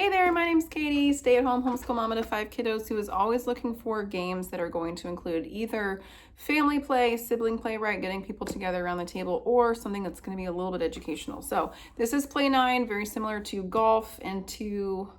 Hey there, my name's Katie, stay-at-home homeschool mama to 5 kiddos who is always looking for games that are going to include either family play, sibling play, right, getting people together around the table, or something that's going to be a little bit educational. So this is Play 9, very similar to golf and to...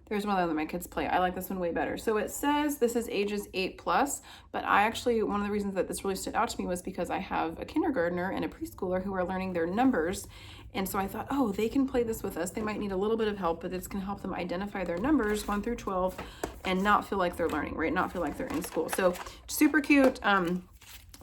There's one other that my kids play. I like this one way better. So it says this is ages 8+, but I actually, one of the reasons that this really stood out to me was because I have a kindergartner and a preschooler who are learning their numbers. And so I thought, oh, they can play this with us. They might need a little bit of help, but it's gonna help them identify their numbers 1 through 12 and not feel like they're learning, right? Not feel like they're in school. So super cute.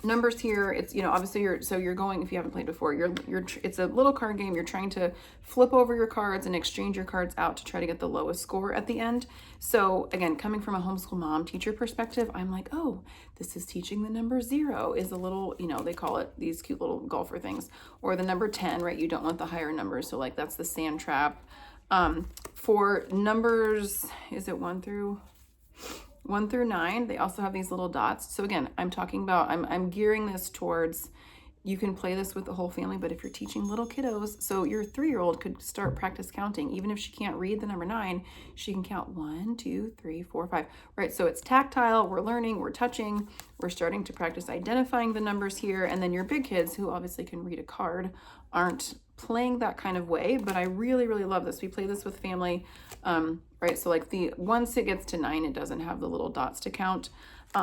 Numbers here, it's, you know, obviously you're going, if you haven't played before, it's a little card game. You're trying to flip over your cards and exchange your cards out to try to get the lowest score at the end. So again, coming from a homeschool mom teacher perspective, I'm like, oh, this is teaching the number 0 is a little, you know, they call it these cute little golfer things, or the number 10, right? You don't want the higher numbers. So like that's the sand trap. For numbers, is it 1 through 9, they also have these little dots. So again, I'm talking about, I'm gearing this towards, you can play this with the whole family, but if you're teaching little kiddos, so your 3-year-old could start practice counting. Even if she can't read the number 9, she can count 1, 2, 3, 4, 5, right? So it's tactile, we're learning, we're touching, we're starting to practice identifying the numbers here. And then your big kids, who obviously can read a card, aren't playing that kind of way, but I really, really love this. We play this with family, right? So like once it gets to 9, it doesn't have the little dots to count.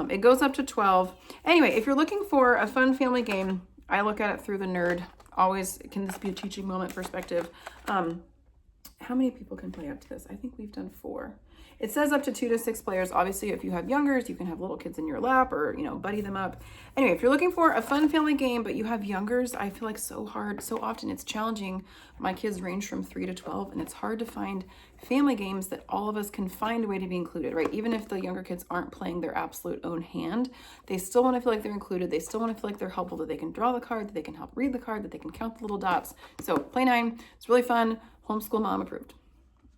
It goes up to 12. Anyway, if you're looking for a fun family game, I look at it through the nerd. Always, can this be a teaching moment perspective? How many people can play up to this? I think we've done 4. It says up to 2 to 6 players. Obviously, if you have youngers, you can have little kids in your lap or, you know, buddy them up. Anyway, if you're looking for a fun family game, but you have youngers, I feel like so often it's challenging. My kids range from 3 to 12, and it's hard to find family games that all of us can find a way to be included, right? Even if the younger kids aren't playing their absolute own hand, they still want to feel like they're included. They still want to feel like they're helpful, that they can draw the card, that they can help read the card, that they can count the little dots. So Play 9, it's really fun. Homeschool mom approved.